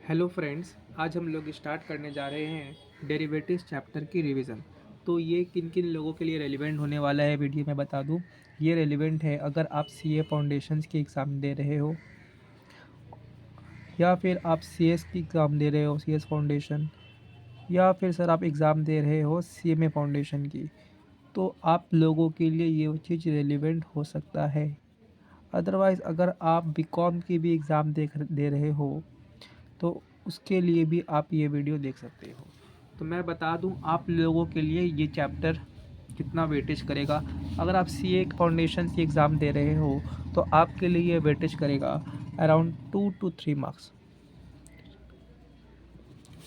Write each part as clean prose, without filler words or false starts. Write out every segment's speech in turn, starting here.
Hello friends, आज हम लोग स्टार्ट करने जा रहे हैं डेरिवेटिव्स चैप्टर की रिवीजन। तो ये किन किन लोगों के लिए रेलिवेंट होने वाला है वीडियो में बता दूं। ये रेलिवेंट है अगर आप सीए फाउंडेशंस की एग्ज़ाम दे रहे हो, या फिर आप सीएस की एग्ज़ाम दे रहे हो, सीएस फाउंडेशन, या फिर सर आप एग्ज़ाम दे रहे हो सीएमए फाउंडेशन की। तो आप लोगों के लिए ये चीज़ रेलिवेंट हो सकता है। अदरवाइज़ अगर आप बीकॉम की भी एग्ज़ाम दे रहे हो तो उसके लिए भी आप ये वीडियो देख सकते हो। तो मैं बता दूं आप लोगों के लिए ये चैप्टर कितना वेटेज करेगा। अगर आप सीए फाउंडेशन की एग्ज़ाम दे रहे हो तो आपके लिए ये वेटेज करेगा अराउंड 2 to 3 मार्क्स।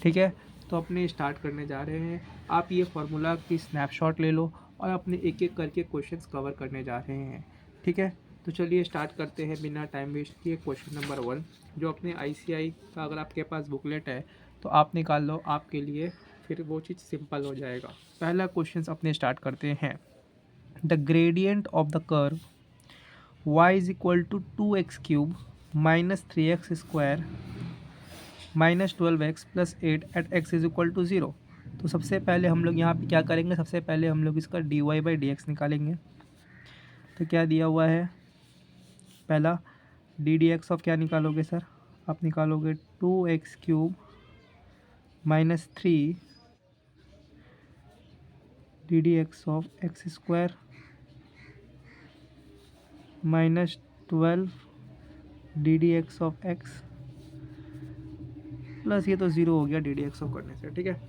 ठीक है, तो अपने स्टार्ट करने जा रहे हैं। आप ये फार्मूला की स्नैपशॉट ले लो और अपने एक एक करके क्वेश्चंस कवर करने जा रहे हैं। ठीक है, तो चलिए स्टार्ट करते हैं बिना टाइम वेस्ट किए। क्वेश्चन नंबर 1 जो अपने आईसीआई का अगर आपके पास बुकलेट है तो आप निकाल लो, आपके लिए फिर वो चीज़ सिंपल हो जाएगा। पहला क्वेश्चन अपने स्टार्ट करते हैं। The gradient of the curve y is equal to 2x³ minus 3x² minus 12x plus 8 at x is equal to 0। तो सबसे पहले हम लोग यहाँ पे क्या करेंगे, सबसे पहले हम लोग इसका dy/dx निकालेंगे। तो क्या दिया हुआ है, पहला ddx ऑफ क्या निकालोगे सर, आप निकालोगे 2x³ minus 3 ddx of x² minus 12 ddx of x plus ये तो ज़ीरो हो गया ddx ऑफ करने से। ठीक है,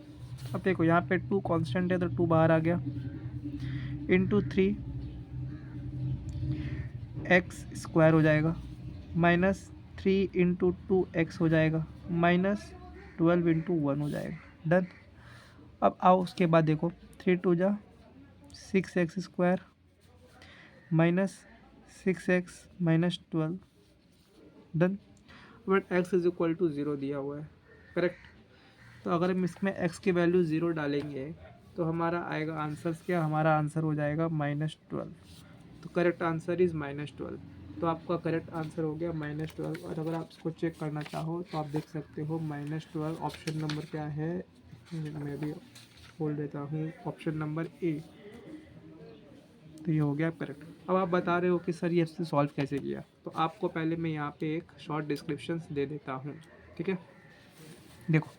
अब देखो यहाँ पे 2 कांस्टेंट है तो 2 बाहर आ गया, इंटू 3 x² हो जाएगा, माइनस 3 इंटू 2x हो जाएगा, माइनस 12 इंटू 1 हो जाएगा। डन। अब आओ उसके बाद देखो 3 2 जा 6x² minus 6x minus 12। Done. But x is equal to 0 दिया हुआ है, करेक्ट। तो अगर हम इसमें x की वैल्यू 0 डालेंगे तो हमारा आएगा आंसर क्या, हमारा आंसर हो जाएगा -12। तो करेक्ट आंसर इज़ -12। तो आपका करेक्ट आंसर हो गया -12। और अगर आप इसको चेक करना चाहो तो आप देख सकते हो -12 ऑप्शन नंबर क्या है, मैं भी बोल देता हूँ, ऑप्शन नंबर ए। तो ये हो गया करेक्ट। अब आप बता रहे हो कि सर ये इससे सॉल्व कैसे किया, तो आपको पहले मैं यहाँ पे एक शॉर्ट डिस्क्रिप्शन दे देता हूँ। ठीक है, देखो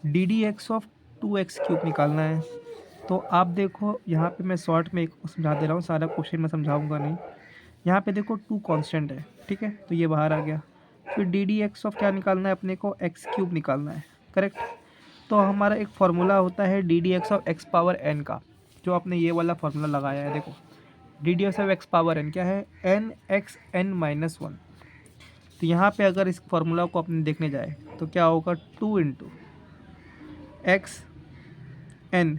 ddx ऑफ 2x³ निकालना है। तो आप देखो यहाँ पे मैं शॉर्ट में एक समझा दे रहा हूँ, सारा क्वेश्चन मैं समझाऊंगा नहीं। यहाँ पे देखो 2 कांस्टेंट है, ठीक है, तो ये बाहर आ गया। फिर ddx ऑफ क्या निकालना है अपने को, x³ निकालना है, करेक्ट। तो हमारा एक फार्मूला होता है ddx of x power n का, जो आपने ये वाला फार्मूला लगाया है। देखो ddx of x power n क्या है, n(x(n-1). तो यहाँ पे अगर इस फार्मूला को अपने देखने जाए तो क्या होगा, 2 इंटू एक्स एन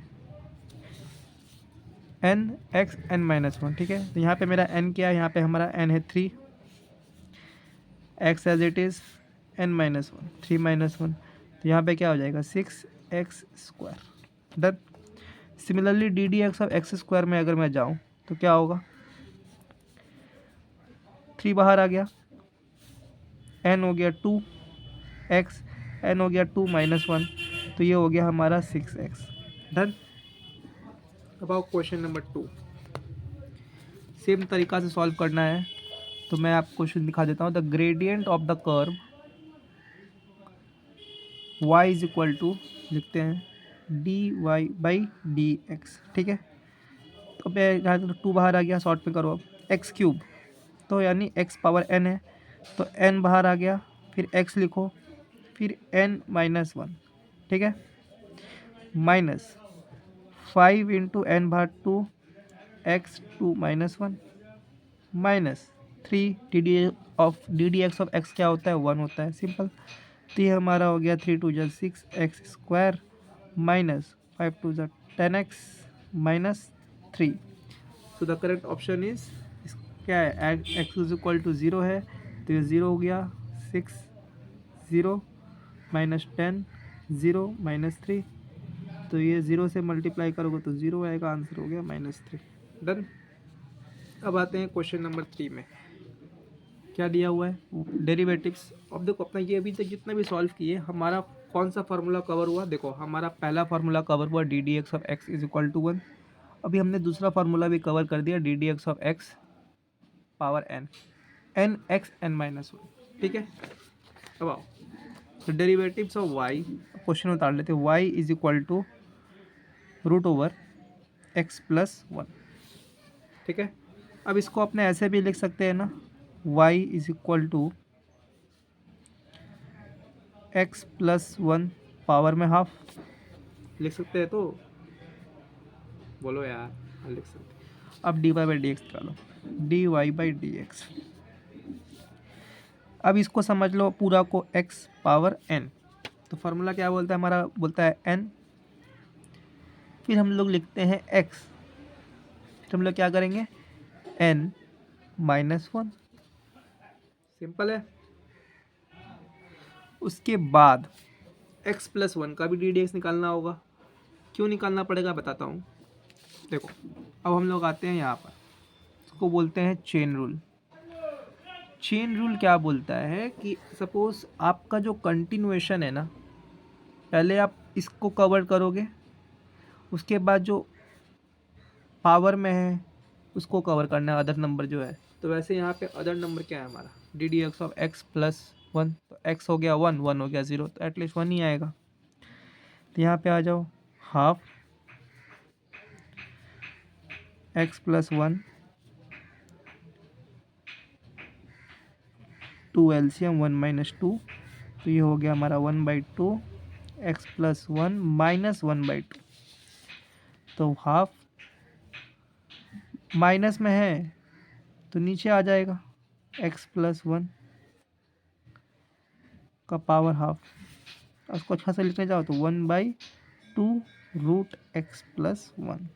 n(x(n-1). ठीक है, तो यहाँ पे मेरा n क्या है, यहाँ पे हमारा n है 3, x as it is n-1, 3 - 1। तो यहाँ पे क्या हो जाएगा 6x²। Done. Similarly ddx of x² में अगर मैं जाऊँ तो क्या होगा, 3 बाहर आ गया, n हो गया 2, x n हो गया 2 - 1, तो ये हो गया हमारा 6x। डन। अब आओ क्वेश्चन नंबर 2, सेम तरीका से सॉल्व करना है। तो मैं आपको क्वेश्चन दिखा देता हूँ। The gradient of the curve y is equal to, लिखते हैं dy/dx। ठीक है, तो अब यहाँ तो 2 बाहर आ गया, शॉर्ट में करो अब x³, तो यानी x पावर n है, तो n बाहर आ गया, फिर x लिखो, फिर n-1। ठीक है, माइनस 5 इंटू n भाग 2 x2 - 1 minus 3 ddx of x क्या होता है, 1 होता है, सिंपल। तो ये हमारा हो गया 3 2 जा 6x² माइनस 5 2 जा 10x minus 3। So the correct option is क्या है, x इज इक्वल टू 0 है, तो ये 0 हो गया, 6 0 माइनस 10 0 माइनस 3। तो ये 0 से मल्टीप्लाई करोगे तो 0 आएगा, आंसर हो गया -3। डन। अब आते हैं क्वेश्चन नंबर 3 में। क्या दिया हुआ है डेरिवेटिव्स। अब देखो अपना ये अभी तक जितना भी सॉल्व किए हमारा कौन सा फार्मूला कवर हुआ, देखो हमारा पहला फार्मूला कवर हुआ d D x of x is equal to 1। अभी हमने दूसरा फार्मूला भी कवर कर दिया d D x of x power n, n x n minus 1। ठीक है, अब आओ तो डेरिवेटिव्स ऑफ वाई क्वेश्चन उतार लेते हैं, y is equal to root over x plus 1। ठीक है, अब इसको अपने ऐसे भी लिख सकते हैं ना, y is equal to x plus 1 power में हाफ लिख सकते हैं, तो बोलो यार, हाँ लिख सकते हैं। अब D Y by D X निकालो, D Y by D X. अब इसको समझ लो पूरा को x पावर n, तो फार्मूला क्या बोलता है हमारा, बोलता है n, फिर हम लोग लिखते हैं x, फिर हम लोग क्या करेंगे n माइनस 1, सिंपल है। उसके बाद x प्लस 1 का भी डी डी एक्स निकालना होगा। क्यों निकालना पड़ेगा बताता हूँ। देखो अब हम लोग आते हैं यहाँ पर, इसको बोलते हैं चेन रूल। चेन रूल क्या बोलता है कि सपोज आपका जो कंटिन्यूएशन है ना, पहले आप इसको कवर करोगे, उसके बाद जो पावर में है उसको कवर करना है, अदर नंबर जो है। तो वैसे यहाँ पे अदर नंबर क्या है हमारा, D D x of x plus 1, तो x हो गया 1, 1 हो गया 0, तो एटलीस्ट 1 ही आएगा। तो यहाँ पे आ जाओ, half x plus 1 2 LCM 1 minus 2, तो ये हो गया हमारा 1/2 x प्लस 1 माइनस 1/2, तो हाफ माइनस में है तो नीचे आ जाएगा x प्लस 1 का पावर हाफ। उसको अच्छा से लिखने जाओ तो 1/2 root x plus 1।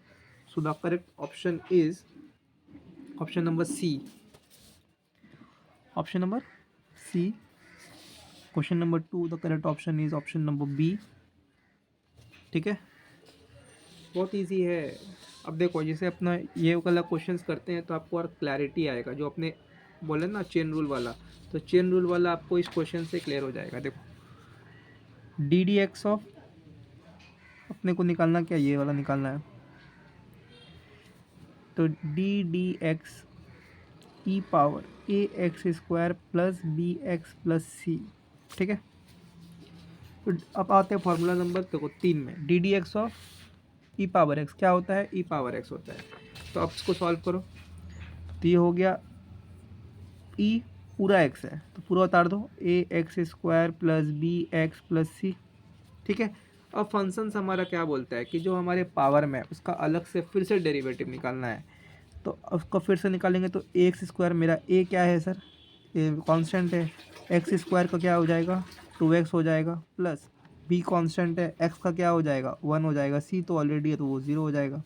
So the correct option is option number C, option number C. Question number 2 the correct option is option number B. ठीक है, बहुत इजी है। अब देखो जैसे अपना ये वाला क्वेश्चंस करते हैं तो आपको और क्लैरिटी आएगा, जो अपने बोले ना चेन रूल वाला, तो चेन रूल वाला आपको इस क्वेश्चन से क्लियर हो जाएगा। देखो डी डी एक्स ऑफ, अपने को निकालना क्या, ये वाला निकालना है, तो D D X E power A X square plus B X plus C. ठीक है, तो अब आते हैं फॉर्मूला नंबर देखो 3 में, D D x of E power x क्या होता है, ई पावर एक्स होता है। तो अब इसको सॉल्व करो, तो ये हो गया ई पूरा एक्स है तो पूरा उतार दो, A X square plus B X plus C. ठीक है, अब फंक्शंस हमारा क्या बोलता है कि जो हमारे पावर में है उसका अलग से फिर से डेरिवेटिव निकालना है। तो उसको फिर से निकालेंगे तो ए एक्स स्क्वायर, मेरा ए क्या है सर, ए कांस्टेंट है, एक्स स्क्वायर का क्या हो जाएगा 2x हो जाएगा, प्लस बी कांस्टेंट है, एक्स का क्या हो जाएगा 1 हो जाएगा, सी तो ऑलरेडी है तो वो 0 हो जाएगा।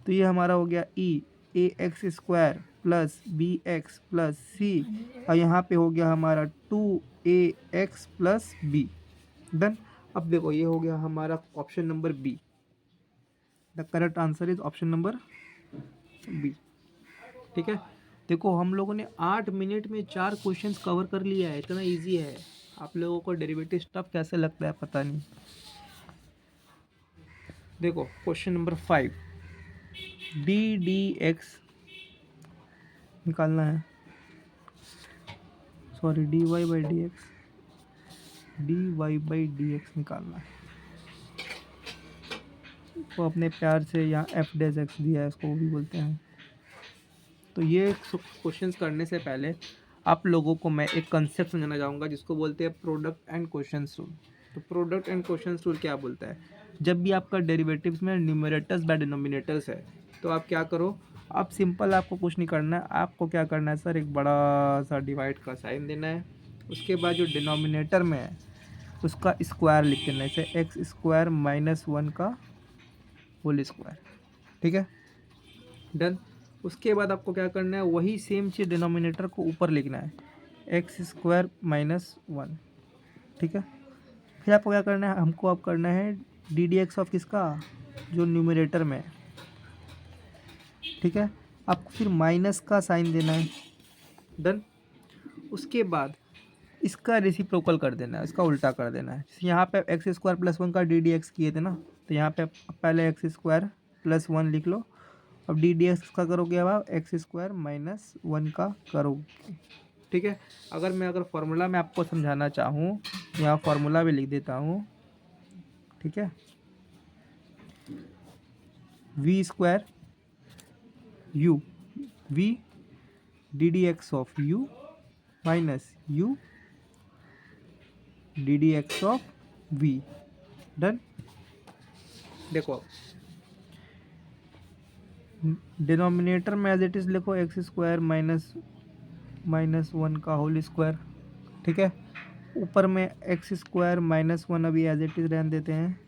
तो ये हमारा हो गया E A X square plus B X plus C, और यहाँ पे हो गया हमारा 2ax प्लस बी। डन। अब देखो ये हो गया हमारा option number B, the correct answer is option number B. ठीक है, देखो हम लोगों ने 8 मिनट में 4 क्वेश्चंस कवर कर लिया है, इतना इजी है। आप लोगों को डेरिवेटिव स्टफ कैसे लगता है पता नहीं। देखो question number 5, d D x निकालना है, sorry d Y by D x, d Y by D x निकालना है। तो अपने प्यार से यहाँ एफ डेज एक्स दिया है, इसको वो भी बोलते हैं। तो ये क्वेश्चंस करने से पहले आप लोगों को मैं एक कंसेप्ट समझाना चाहूँगा जिसको बोलते हैं प्रोडक्ट एंड क्वेश्चंस रूल। तो प्रोडक्ट एंड क्वेश्चंस रूल क्या बोलता है, जब भी आपका डेरिवेटिव्स में न्यूमरेटर्स बाय डिनोमिनेटर्स है तो आप क्या करो, आप सिंपल, आपको कुछ नहीं करना है, आपको क्या करना है सर, एक बड़ा सा डिवाइड का साइन देना है, उसके बाद जो डिनोमिनेटर में है उसका स्क्वायर लिख देना है, जैसे एक्स स्क्वायर माइनस 1 का होल स्क्वायर। ठीक है, डन। उसके बाद आपको क्या करना है, वही सेम चीज़ डिनोमिनेटर को ऊपर लिखना है, एक्स स्क्वायर माइनस 1। ठीक है, फिर आपको क्या करना है, हमको अब करना है डी डी एक्स ऑफ किसका, जो न्यूमरेटर में है। ठीक है, आपको फिर माइनस का साइन देना है। डन। उसके बाद इसका रेसिप्रोकल कर देना है, इसका उल्टा कर देना है। यहाँ पे एक्स स्क्वायर प्लस वन का डी डी एक्स किए थे ना, तो यहाँ पे पहले एक्स स्क्वायर प्लस वन लिख लो। अब डी डी एक्स का करोगे अब एक्स स्क्वायर माइनस वन का करोगे, ठीक है। अगर फॉर्मूला में आपको समझाना चाहूँ, यहाँ फॉर्मूला भी लिख देता हूँ, ठीक है। V square u, v d D x of u minus u d D x of v, done. देखो अब डिनोमिनेटर में एज इट इज़ लिखो एक्स स्क्वायर माइनस वन का होल स्क्वायर, ठीक है। ऊपर में एक्स स्क्वायर माइनस वन अभी एज इट इज़ रहने देते हैं।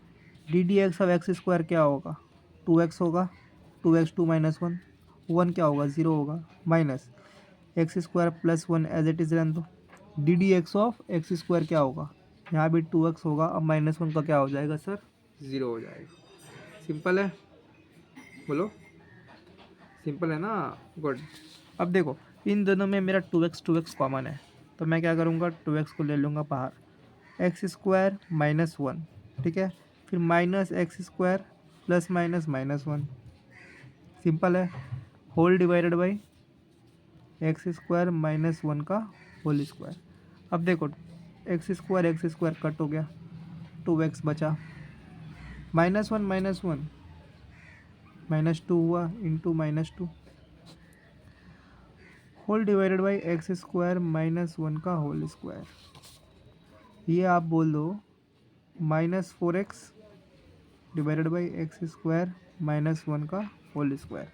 D D x of x square क्या होगा, टू एक्स होगा, two x two minus one, one क्या होगा, ज़ीरो होगा, minus x square plus one as it is रहने दो। D D x of x square क्या होगा, यहाँ भी टू एक्स होगा, अब माइनस वन का क्या हो जाएगा सर, ज़ीरो हो जाएगा। सिंपल है, बोलो सिंपल है ना, गुड। अब देखो इन दोनों में मेरा टू एक्स कॉमन है, तो मैं क्या करूँगा, टू एक्स को ले लूँगा बाहर, एक्स स्क्वायर माइनस वन, ठीक है। फिर minus x square plus minus minus one, simple है। Whole divided by X square minus one का होल स्क्वायर। अब देखो एक्स स्क्वायर कट हो गया, टू एक्स बचा, माइनस वन माइनस टू हुआ into minus two, whole divided by X square minus one का whole square. ये आप बोल दो minus four X divided by X square minus one का होल स्क्वायर।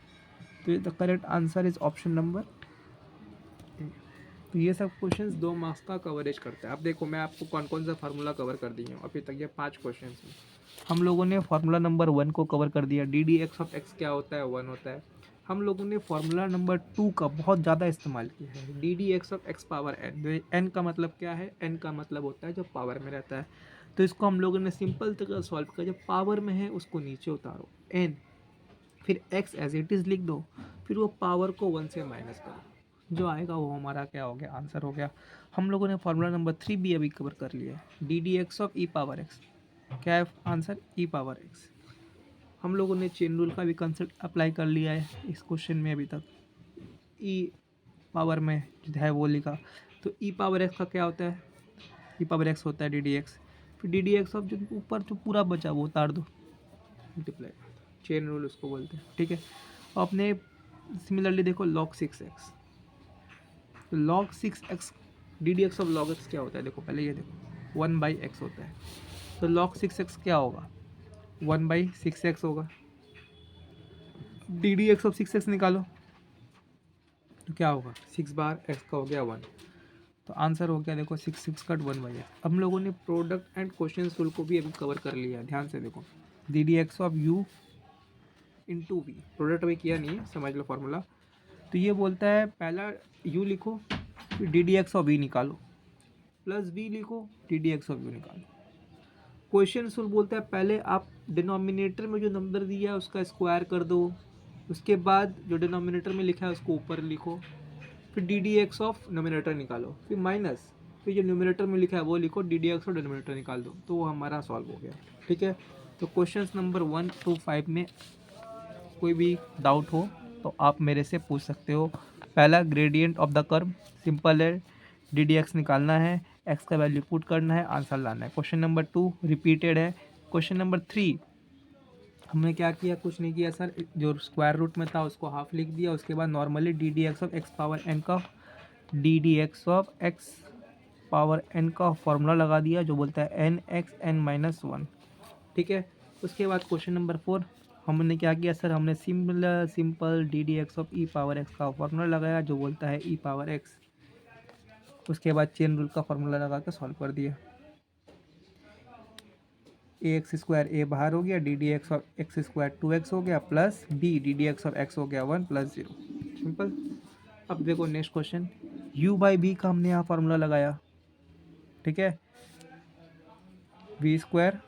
तो the correct answer is option number A. तो ये सब क्वेश्चंस 2 मार्क्स का कवरेज करता है। अब देखो मैं आपको कौन कौन सा फार्मूला कवर कर दी हूँ अभी तक, ये 5 क्वेश्चन में हम लोगों ने फार्मूला नंबर 1 को कवर कर दिया, d D x of x क्या होता है, 1 होता है। हम लोगों ने फार्मूला नंबर 2 का बहुत ज़्यादा इस्तेमाल किया है, d D x of x power n. N का मतलब क्या है, एन का मतलब होता है जो पावर में रहता है। तो इसको हम लोगों ने सिंपल तरीके से सॉल्व किया, जब पावर में है उसको नीचे उतारो एन, फिर एक्स एज इट इज़ लिख दो, फिर वो पावर को 1 से माइनस करो, जो आएगा वो हमारा क्या हो गया, आंसर हो गया। हम लोगों ने फार्मूला नंबर 3 भी अभी कवर कर लिया है, d D x of E power x, क्या है आंसर, ई पावर एक्स। हम लोगों ने चेन रूल का भी कंसेप्ट अप्लाई कर लिया है इस क्वेश्चन में अभी तक, ई पावर में जो है वो लिखा। तो ई पावर एक्स का क्या होता है, ई पावर एक्स होता है डी डी एक्स, फिर डी डी एक्स ऑफ जो ऊपर जो पूरा बचा वो उतार दो, मल्टीप्लाई, चेन रूल उसको बोलते हैं, ठीक है। आपने सिमिलरली देखो लॉग 6x, तो log 6x D D x of log x क्या होता है, देखो पहले ये देखो 1/x होता है, तो log 6x क्या होगा, 1/6x होगा। D D x of 6x निकालो तो क्या होगा, 6 बार x का हो गया 1, तो आंसर हो गया देखो 6 कट 1/x। हम लोगों ने प्रोडक्ट एंड क्वेश्चन रूल को भी अभी कवर कर लिया है, ध्यान से देखो, d D x of u into v, product अभी किया नहीं है, समझ लो फॉर्मूला। तो ये बोलता है पहला u लिखो, फिर D D x of v निकालो, प्लस v लिखो, D D x of u निकालो। क्वेश्चन सोल्व बोलता है पहले आप डिनोमिनेटर में जो नंबर दिया है उसका स्क्वायर कर दो, उसके बाद जो डिनोमिनेटर में लिखा है उसको ऊपर लिखो, फिर D D x of nominator निकालो, फिर माइनस, फिर जो न्यूमिनेटर में लिखा है वो लिखो, D D x of denominator निकाल दो, तो वो हमारा सॉल्व हो गया, ठीक है। तो क्वेश्चन नंबर 1 to 5 में कोई भी डाउट हो तो आप मेरे से पूछ सकते हो। पहला gradient of the curve simple है, डी डी एक्स निकालना है, एक्स का वैल्यू पुट करना है, आंसर लाना है। क्वेश्चन नंबर 2 रिपीटेड है। क्वेश्चन नंबर 3 हमने क्या किया, कुछ नहीं किया सर, जो स्क्वायर रूट में था उसको हाफ लिख दिया, उसके बाद normally d D x of x power n का d D x of x power n का फॉर्मूला लगा दिया जो बोलता है एन एक्स एन माइनस 1, ठीक है। उसके बाद क्वेश्चन नंबर 4 हमने क्या किया सर, हमने simple D D x of E power x का फॉर्मूला लगाया जो बोलता है ई पावर एक्स, उसके बाद चेन रूल का फॉर्मूला लगा के सॉल्व कर दिया। ए एक्स स्क्वायर ए बाहर हो गया, d D x of x square 2x हो गया, plus B d D x of x हो गया 1 प्लस 0, सिंपल। अब देखो next question, u by B का हमने यहाँ फार्मूला लगाया, ठीक है, v square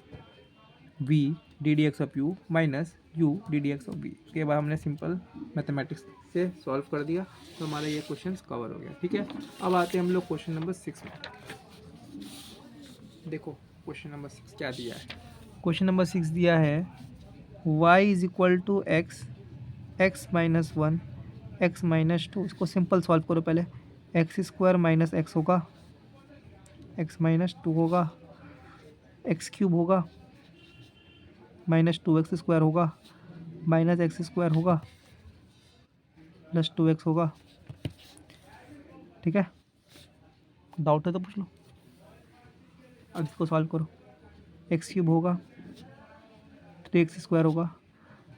v d D x of u minus u d D x of v के बाद हमने सिंपल मैथमेटिक्स से सॉल्व कर दिया, तो हमारा ये क्वेश्चन कवर हो गया। ठीक है, अब आते हैं हम लोग क्वेश्चन नंबर 6 में। देखो क्वेश्चन नंबर 6 क्या दिया है। क्वेश्चन नंबर 6 दिया है y is equal to x, x minus 1, x minus 2। इसको सिंपल सॉल्व करो पहले। एक्स स्क्वायर माइनस एक्स होगा, एक्स माइनस 2 होगा, एक्स क्यूब होगा, माइनस 2x स्क्वायर होगा, माइनस एक्स स्क्वायर होगा, प्लस 2x होगा। ठीक है, डाउट है तो पूछ लो। अब इसको सॉल्व करो। एक्स क्यूब होगा, 3x स्क्वायर होगा,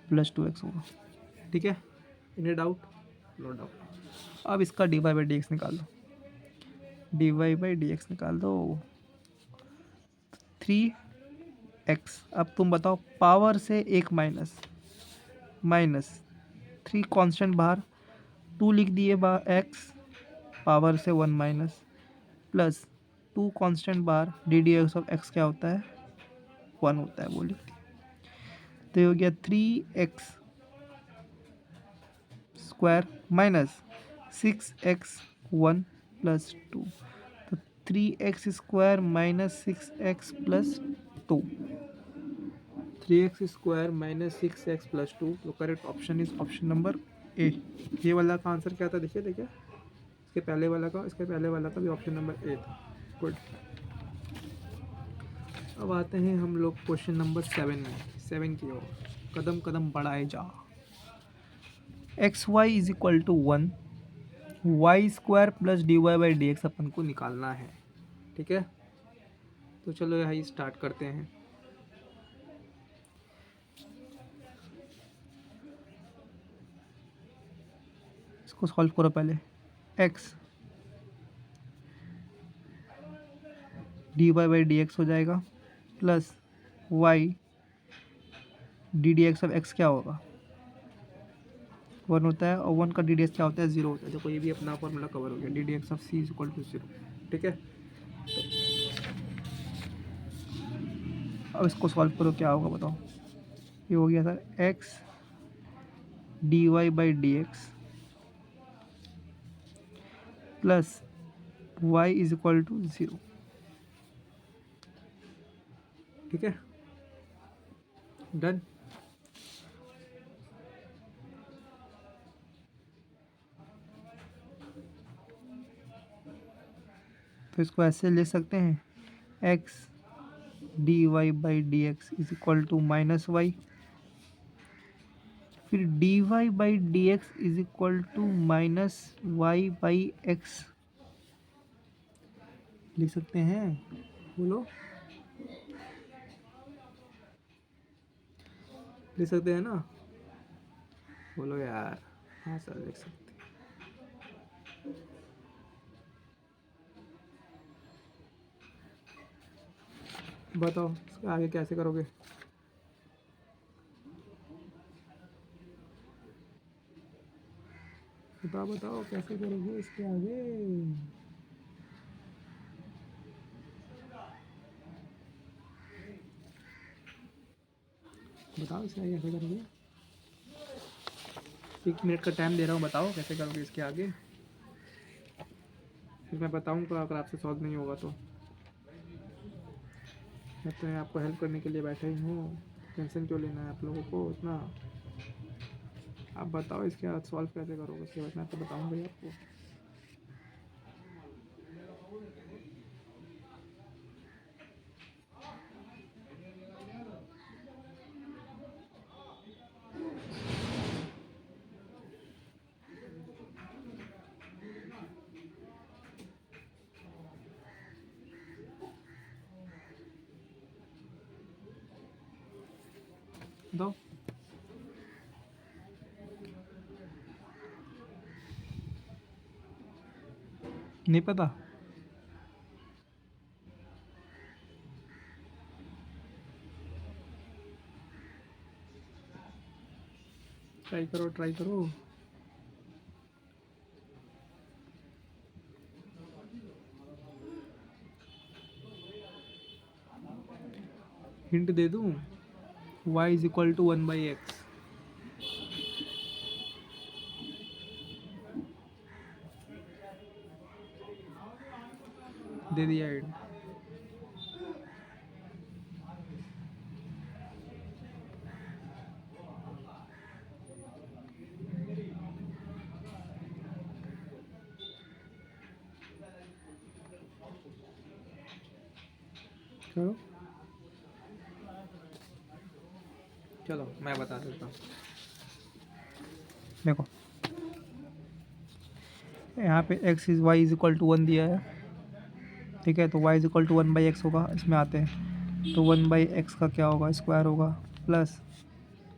प्लस 2x होगा। ठीक है, एनी डाउट? No doubt. अब इसका dy बाई डी एक्स निकाल दो, dy बाई डी एक्स निकाल दो। 3x, अब तुम बताओ पावर से एक माइनस, माइनस 3 कांस्टेंट बाहर, 2 लिख दिए x, पावर से 1 माइनस, प्लस 2 कांस्टेंट बाहर, D D x of x क्या होता है? 1 होता है, वो लिख दिया। तो ये हो गया 3x square minus 6x1 plus 2, तो 3x square minus 6x plus 2, 3x square minus 6x plus 2। तो correct option is option number A. ये वाला का आंसर क्या था? देखिए देखिए, इसके पहले वाला का, इसके पहले वाला का भी ऑप्शन नंबर ए था। गुड। अब आते हैं हम लोग क्वेश्चन नंबर 7 में, 7 की ओर कदम कदम बढ़ाए जा। X y is equal to 1, y square plus d Y by D x अपन को निकालना है। ठीक है, तो चलो यहाँ स्टार्ट करते हैं। इसको सॉल्व करो पहले। X d Y by D x हो जाएगा, plus y d D x of x क्या होगा? 1 होता है, और 1 का डी डी एक्स क्या होता है? 0 होता है। देखो ये भी अपना फॉर्मूला कवर हो गया, d D x of C is equal to 0। ठीक है, अब इसको सॉल्व करो, क्या होगा बताओ। ये हो गया sir x d Y by D x plus y is equal to 0। ठीक है, डन। तो इसको ऐसे ले सकते हैं, x d Y by D x is equal to minus y, फिर d Y by D x is equal to minus y by x लिख सकते हैं। बोलो, लिख सकते हैं ना? बोलो यार। हाँ सर, लिख सकते हैं। बताओ इसके आगे कैसे करोगे? बताओ बताओ कैसे करोगे इसके आगे? बताओ इसके आगे कैसे करोगे? 1 मिनट का टाइम दे रहा हूँ, बताओ कैसे करोगे इसके आगे। फिर मैं बताऊँगा अगर आपसे सॉल्व नहीं होगा तो। मैं तो आपको हेल्प करने के लिए बैठा ही हूँ, टेंशन क्यों लेना है आप लोगों को इतना। आप बताओ इसके बाद सॉल्व कैसे करोगे, इसके बाद मैं तो बताऊँगा ही आपको। बताओ। नहीं पता? ट्राई करो ट्राई करो। हिंट दे दूँ, y is equal to 1 by x. दे दिया हिंट। चलो चलो मैं बता देता हूँ। देखो यहाँ पे x is y is equal to 1 दिया है, ठीक है, तो y is equal to 1/x होगा, इसमें आते हैं तो 1/x का क्या होगा, स्क्वायर होगा, प्लस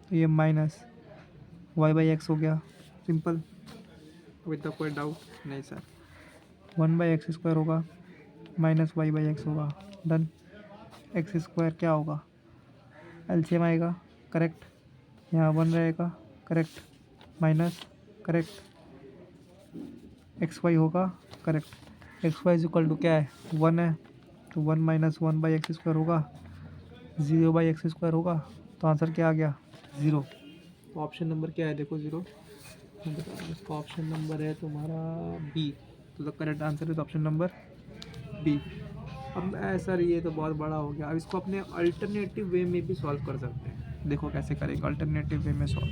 तो ये माइनस y/x हो गया, सिंपल, विद द कोई डाउट नहीं सर। 1/x स्क्वायर होगा माइनस y/x होगा, डन। एक्स स्क्वायर क्या होगा, एलसीएम आएगा, करेक्ट, यहाँ 1 रहेगा, correct, minus, correct, x y होगा, correct, x y is equal to क्या है, 1 है, तो 1 माइनस 1/x स्क्वायर होगा, 0/x स्क्वायर होगा, तो आंसर क्या आ गया, 0। तो ऑप्शन नंबर क्या है, देखो 0, इसका ऑप्शन नंबर है तुम्हारा बी, तो the correct answer is option number B. अब सर ये तो बहुत बड़ा हो गया, अब इसको अपने अल्टरनेटिव वे में भी सॉल्व कर सकते हैं। देखो कैसे करेंगे अल्टरनेटिव वे में सॉल्व।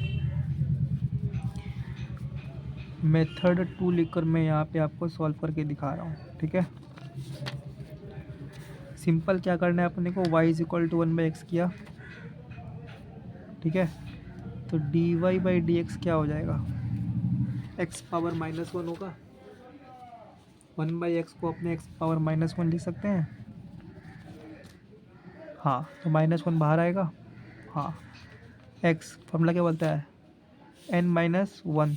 मेथड 2 लिखकर मैं यहाँ पे आपको सॉल्व करके दिखा रहा हूँ, ठीक है। सिंपल क्या करना है अपने को, y is equal to 1/x किया, ठीक है, तो dy/dx क्या हो जाएगा, x पावर -1 होगा, 1/x को अपने x पावर -1 लिख सकते हैं, हाँ, तो -1 बाहर आएगा, हाँ, x फॉर्मूला क्या बोलता है, n-1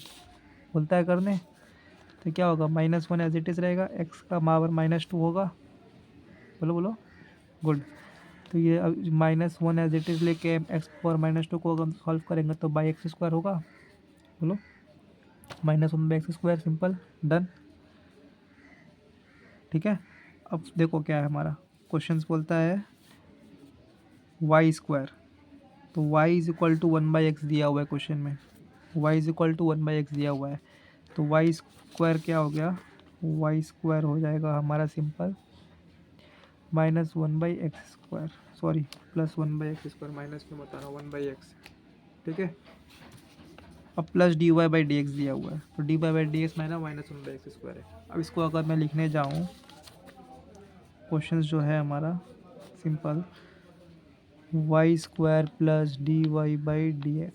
बोलता है करने, तो क्या होगा, -1 एज इट इज़ रहेगा, x का पावर -2 होगा, बोलो बोलो, गुड। तो ये अब -1 एज इट इज़ लेके x पावर -2 को अगर सॉल्व करेंगे तो बाई एक्स स्क्वायर होगा, बोलो, -1/x स्क्वायर, सिंपल, डन, ठीक है। अब देखो क्या है हमारा क्वेश्चन, बोलता है वाई स्क्वायर, तो y is equal to 1/x दिया हुआ है क्वेश्चन में, y is equal to 1/x दिया हुआ है, तो y स्क्वायर क्या हो गया, y स्क्वायर हो जाएगा हमारा simple -1/x square, sorry +1/x square, minus में बता रहा हूँ 1/x, ठीक है। अब प्लस dy/dx दिया हुआ है, तो dy/dx -1/x स्क्वायर है। अब इसको अगर मैं लिखने जाऊँ, क्वेश्चन जो है हमारा simple Y square plus dy/dx,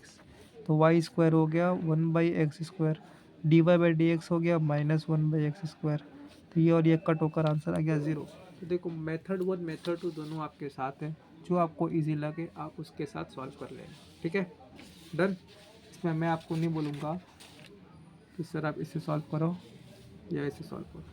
तो वाई स्क्वायर हो गया 1/x स्क्वायर, dy/dx हो गया -1/x स्क्वायर, तो ये और ये कट होकर आंसर आ गया 0। तो देखो मेथड 1 मेथड 2 दोनों आपके साथ हैं, जो आपको इजी लगे आप उसके साथ सॉल्व कर लेना, ठीक है, डन। इसमें मैं आपको नहीं बोलूँगा कि सर आप इसे सॉल्व करो या इसे सॉल्व करो।